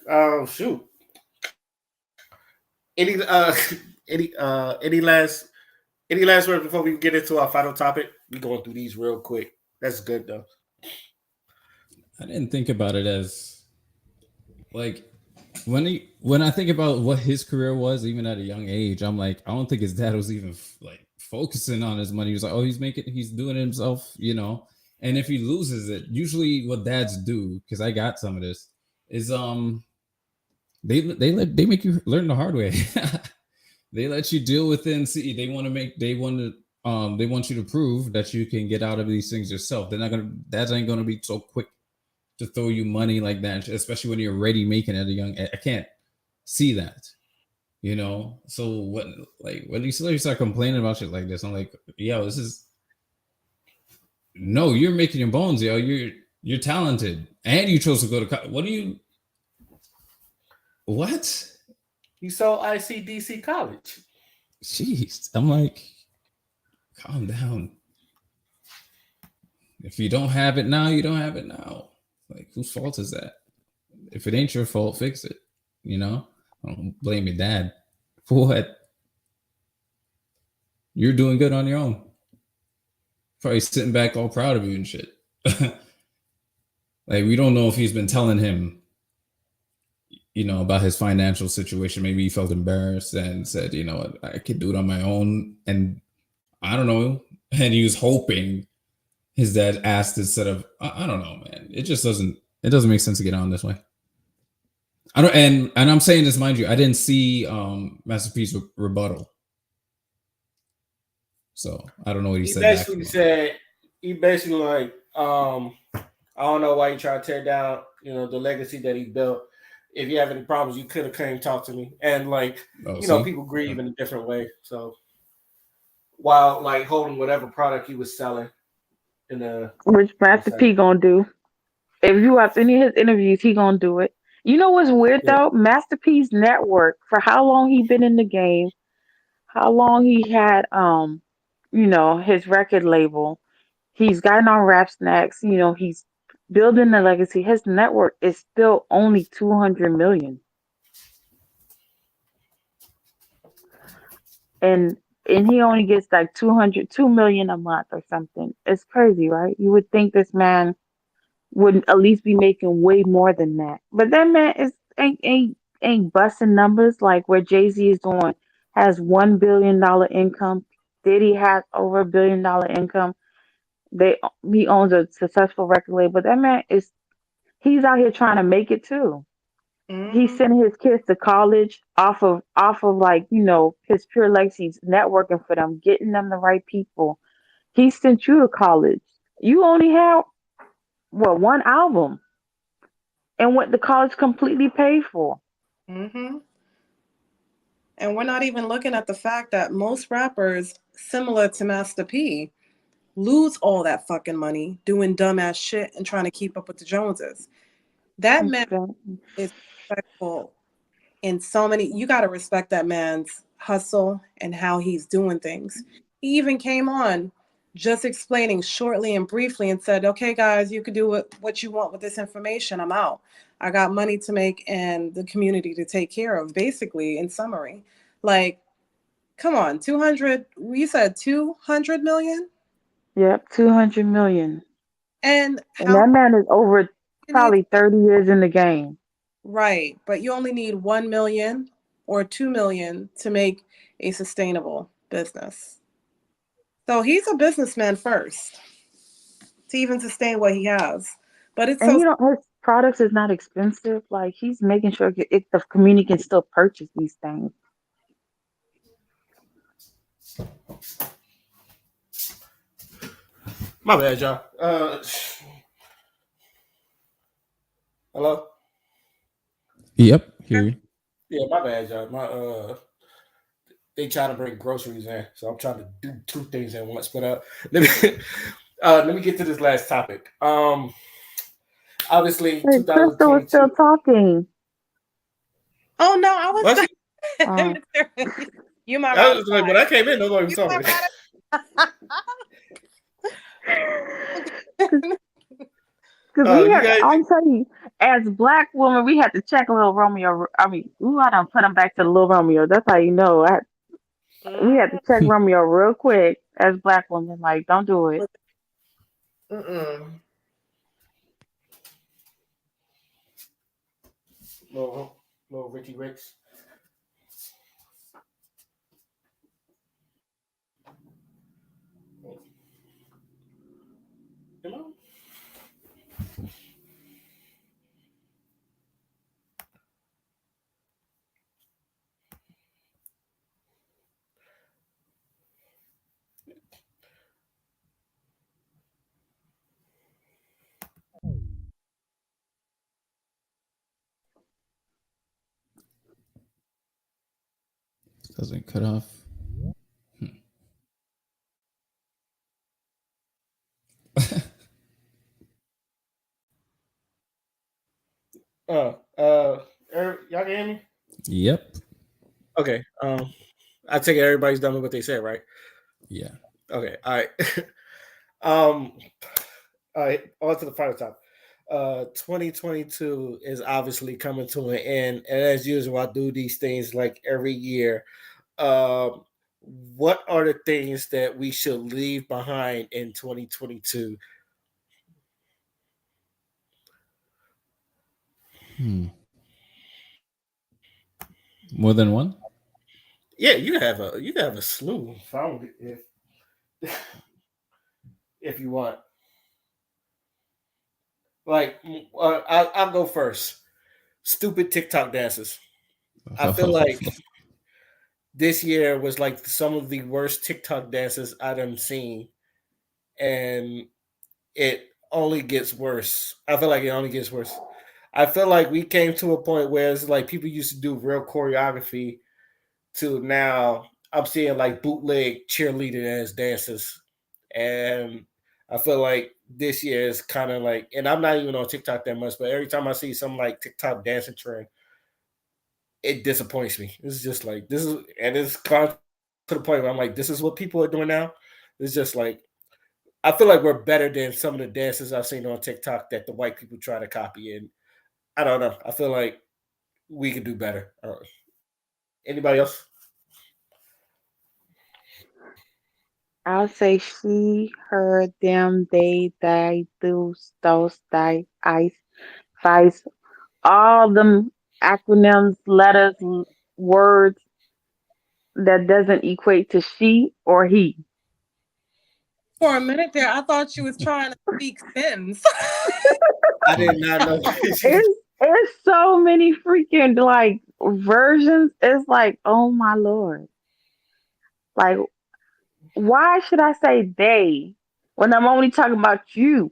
Shoot. Any any last words before we get into our final topic? We going through these real quick. That's good though. I didn't think about it as like when I think about what his career was, even at a young age, I'm like, I don't think his dad was even like focusing on his money. He was like, oh, he's doing it himself, you know. And if he loses it, usually what dads do, because I got some of this, is they make you learn the hard way. They let you deal with it and see. They want you to prove that you can get out of these things yourself. Dads ain't gonna be so quick to throw you money like that, especially when you're already making it at a young age. I can't see that, you know. So when you start complaining about shit like this, I'm like, yo, this is no, you're making your bones, yo. You're talented, and you chose to go to college. What? You saw ICDC college. Jeez, I'm like, calm down. If you don't have it now, you don't have it now. Like, whose fault is that? If it ain't your fault, fix it. You know, don't blame your dad for what. You're doing good on your own. Probably sitting back all proud of you and shit. Like, we don't know if he's been telling him about his financial situation. Maybe he felt embarrassed and said, you know what, I could do it on my own. And I don't know. And he was hoping his dad asked instead of, I don't know, man. It doesn't make sense to get on this way. I don't, and I'm saying this, mind you, I didn't see Master P's rebuttal. So I don't know what he said. He basically like, I don't know why you try to tear down, the legacy that he built. If you have any problems, you could have came talk to me. And people grieve in a different way. So while like holding whatever product he was selling which Master P gonna do. If you watch any of his interviews, he gonna do it. You know what's weird though? Master P's network, for how long he been in the game, how long he had his record label. He's gotten on Rap Snacks, he's building the legacy. His network is still only 200 million. And he only gets like 2 million a month or something. It's crazy, right? You would think this man would at least be making way more than that. But that man is ain't busting numbers like where Jay-Z is doing, has $1 billion income. Diddy has over $1 billion income. He owns a successful record label. That man he's out here trying to make it too. He's sending his kids to college off of like, his Pure Legacy's networking for them, getting them the right people. He sent you to college. You only have one album and went to college completely paid for. Mm-hmm. And we're not even looking at the fact that most rappers, similar to Master P, lose all that fucking money doing dumbass shit and trying to keep up with the Joneses. That man is respectful in so many. You got to respect that man's hustle and how he's doing things. He even came on just explaining shortly and briefly and said, okay, guys, you can do what you want with this information. I'm out. I got money to make and the community to take care of, basically, in summary. Like, come on, 200, you said 200 million? Yep, 200 million. And that man is over probably 30 years in the game. Right, but you only need 1 million or 2 million to make a sustainable business. So he's a businessman first to even sustain what he has. But it's his products is not expensive. Like, he's making sure the community can still purchase these things. My bad, y'all. Hello? Yep, hear you. Yeah, my bad, y'all. They trying to bring groceries in, so I'm trying to do two things at once. But let me get to this last topic. Obviously, Hey, 2022. Crystal is still talking. Oh no, I was. You my. I was like, when I came in, nobody was talking. Because I'll tell you, as Black woman, we had to check Little Romeo. I mean, I don't put him back to the Little Romeo. That's how you know. We had to check Romeo real quick as Black women. Like, don't do it. Little Ricky Ricks. Hello? Doesn't cut off. Y'all can hear me? Yep. Okay. I take it everybody's done with what they said, right? Yeah. Okay. All right. All right. On to the final topic. 2022 is obviously coming to an end, and as usual, I do these things like every year. What are the things that we should leave behind in 2022? More than one? Yeah, you have a slew. Found it if you want. Like, I'll go first. Stupid TikTok dances. I feel like this year was like some of the worst TikTok dances I've seen, and it only gets worse. I feel like it only gets worse. I feel like we came to a point where it's like people used to do real choreography to now I'm seeing like bootleg cheerleading as dances. And I feel like this year is kind of like, and I'm not even on TikTok that much, but every time I see some like TikTok dancing trend, it disappoints me. It's just like this is, and it's gone to the point where I'm like, this is what people are doing now. It's just like I feel like we're better than some of the dances I've seen on TikTok that the white people try to copy. And I don't know. I feel like we could do better. Anybody else? I'll say she, her, them, they, those, ice, vice, all them acronyms, letters, words that doesn't equate to she or he. For a minute there, I thought you was trying to speak sentence. I did not know. It's so many freaking like versions. It's like, oh my lord. Like, why should I say they when I'm only talking about you?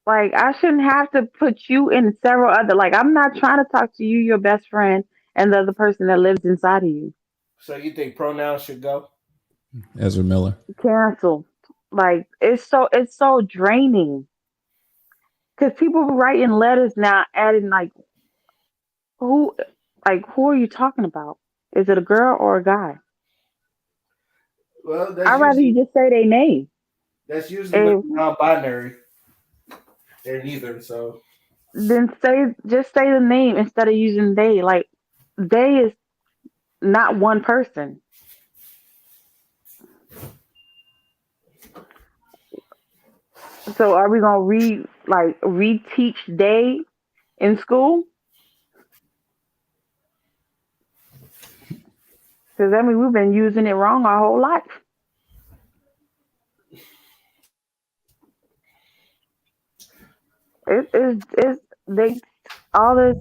Like, I shouldn't have to put you in several other. Like, I'm not trying to talk to you, your best friend, and the other person that lives inside of you. So you think pronouns should go? Ezra Miller. Cancel. Like, it's so draining because people writing letters now, adding who, who are you talking about? Is it a girl or a guy? Well, I'd rather you just say their name. that's usually with And non-binary. They're neither. So then just say the name instead of using they. Like, they is not one person. So are we gonna reteach they in school? Because I mean we've been using it wrong our whole life. It's they all this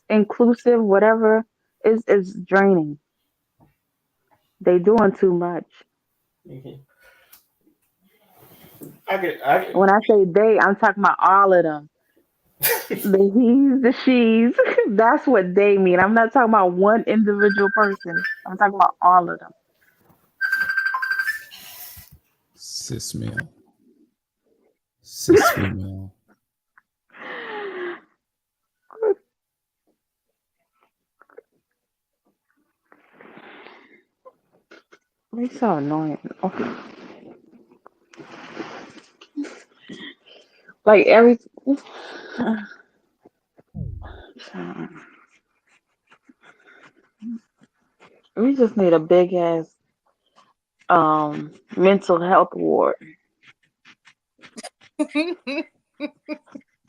inclusive whatever is draining. They doing too much. mhm. I get. When I say they, I'm talking about all of them. The he's, the she's. That's what they mean. I'm not talking about one individual person. I'm talking about all of them. Cis male. Cis female. It's so annoying. Okay. Like every we just need a big ass mental health ward.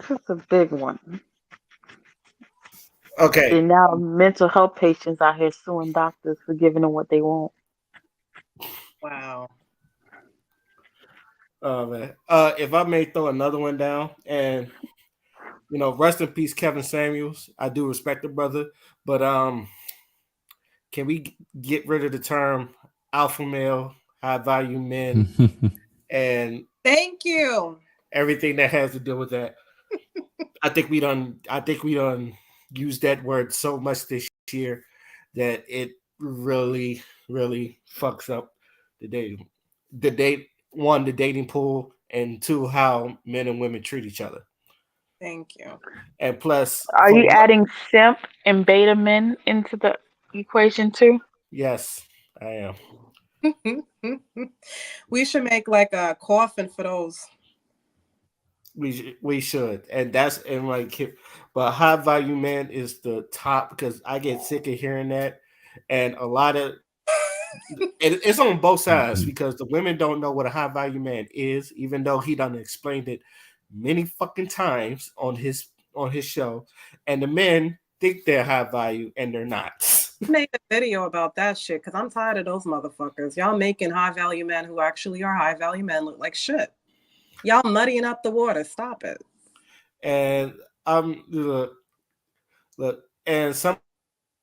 Just a big one. Okay. And now mental health patients out here suing doctors for giving them what they want. Wow. Oh man. If I may throw another one down, and rest in peace, Kevin Samuels. I do respect the brother, but can we get rid of the term alpha male, high value men, and Thank you. everything that has to do with that? I think we done used that word so much this year that it really, really fucks up the dating. The dating pool, and two, how men and women treat each other. Thank you. And plus, Are for you adding simp and beta men into the equation too? yes, I am. We should make like a coffin for those. We should, and but high value man is the top because I get sick of hearing that, and a lot of it's on both sides because the women don't know what a high value man is, even though he done explained it many fucking times on his show, and the men think they're high value and they're not. Made a video about that shit because I'm tired of those motherfuckers. Y'all making high value men who actually are high value men look like shit. Y'all muddying up the water. Stop it. And look, and some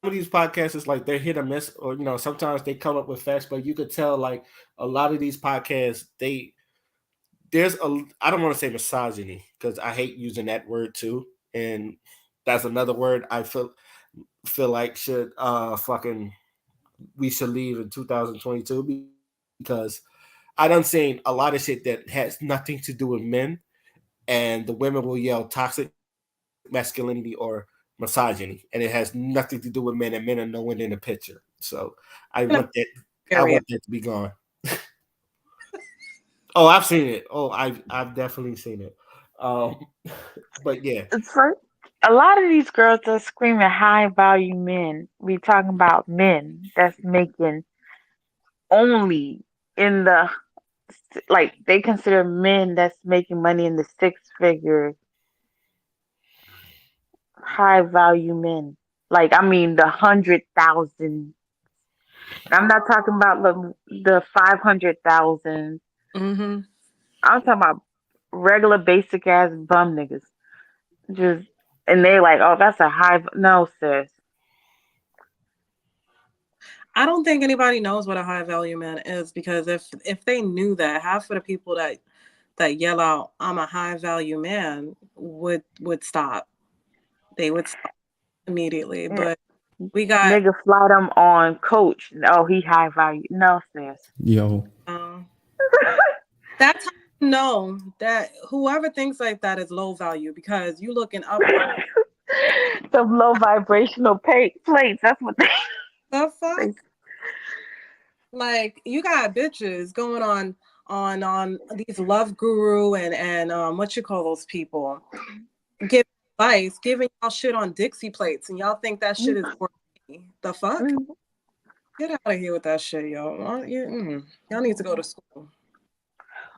of these podcasts is like they're hit or miss, or sometimes they come up with facts, but you could tell like a lot of these podcasts, I don't want to say misogyny because I hate using that word too, and that's another word I feel like should we should leave in 2022 because I done seen a lot of shit that has nothing to do with men, and the women will yell toxic masculinity or misogyny, and it has nothing to do with men, and men are nowhere in the picture. So I want that to be gone. Oh, I've seen it. Oh, I've definitely seen it. But yeah, It's like a lot of these girls that screaming high value men. We talking about men that's making only in the like they consider men that's making money in the six figures high value men. Like I mean the 100,000. I'm not talking about the 500,000. Mm-hmm. I'm talking about regular basic ass bum niggas. Just and they like, oh, that's a high. No, sis. I don't think anybody knows what a high value man is because if they knew that, half of the people that yell out, "I'm a high value man," would stop. They would stop immediately. Yeah. But we got Nigga fly them on coach. Oh, he high value. No, sis. Yo. That's how you know that whoever thinks like that is low value because you looking upward. Some low vibrational plates. That's what they. The fuck? Like you got bitches going on these love guru and what you call those people giving advice, giving y'all shit on Dixie plates, and y'all think that shit is for me. The fuck? Get out of here with that shit, yo. Y'all need to go to school.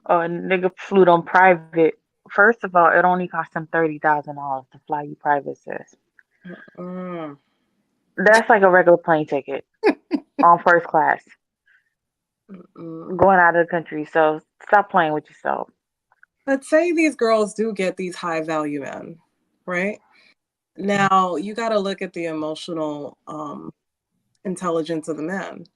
Oh, a nigga flew them private. First of all, it only cost him $30,000 to fly you private, sis. That's like a regular plane ticket on first class. Going out of the country. So stop playing with yourself. But say these girls do get these high value men, right? Now you got to look at the emotional intelligence of the men.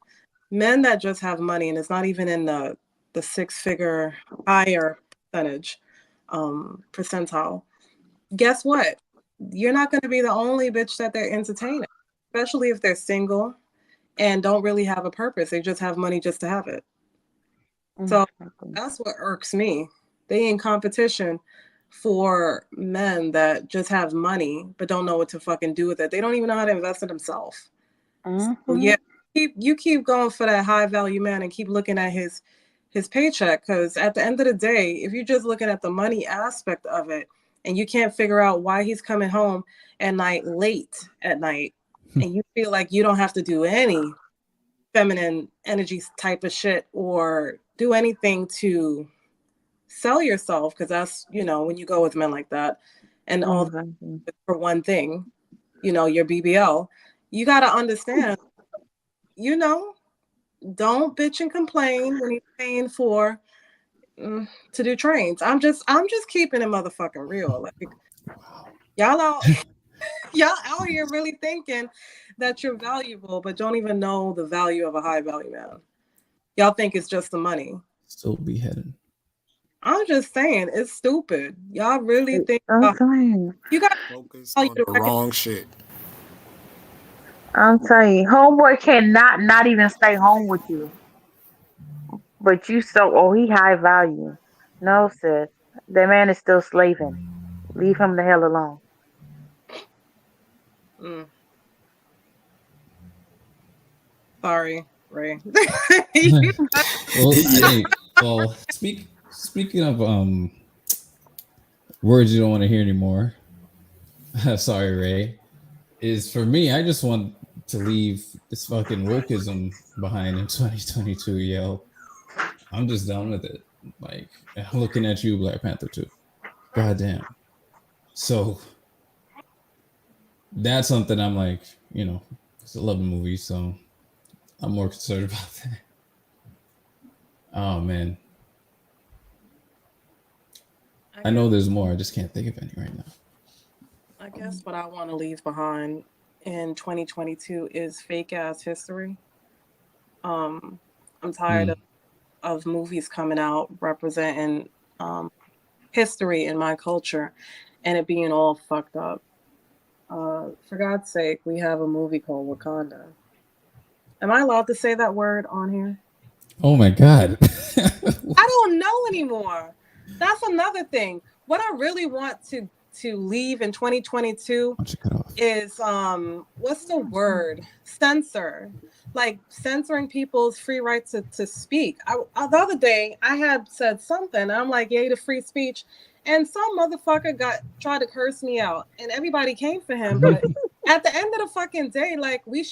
Men that just have money and it's not even in the six-figure higher percentile. Guess what? You're not going to be the only bitch that they're entertaining, especially if they're single and don't really have a purpose. They just have money just to have it. So that's what irks me. They in competition for men that just have money but don't know what to fucking do with it. They don't even know how to invest in themselves. So yeah, you keep going for that high value man and keep looking at his paycheck because at the end of the day, if you're just looking at the money aspect of it and you can't figure out why he's coming home at night late at night and you feel like you don't have to do any feminine energy type of shit or do anything to sell yourself because that's when you go with men like that and all for one thing your BBL, you got to understand don't bitch and complain when he's paying for to do trains. I'm just keeping it motherfucking real. Like y'all out here really thinking that you're valuable but don't even know the value of a high value man. Y'all think it's just the money. Still beheaded. I'm just saying it's stupid. Y'all really think you got focus on the wrong shit. I'm telling you, homeboy cannot not even stay home with you. But you he high value. No, sis. That man is still slaving. Leave him the hell alone. Sorry, Ray. Well, speaking of words you don't want to hear anymore. Sorry, Ray. Is for me, I just want to leave this fucking wokeism behind in 2022, yo. I'm just done with it. Like, I'm looking at you, Black Panther too. Goddamn. So, that's something I'm like, you know, it's a love movie, so I'm more concerned about that. Oh man, I know there's more. I just can't think of any right now. I guess what I want to leave behind in 2022 is fake ass history. I'm tired of movies coming out representing history in my culture and it being all fucked up. For God's sake, we have a movie called Wakanda. Am I allowed to say that word on here? Oh my god. I don't know anymore. That's another thing. What I really want to leave in 2022 is what's the word? Censor. Like censoring people's free right to speak. The other day I had said something. I'm like, yay to free speech. And some motherfucker tried to curse me out and everybody came for him. But at the end of the fucking day, like we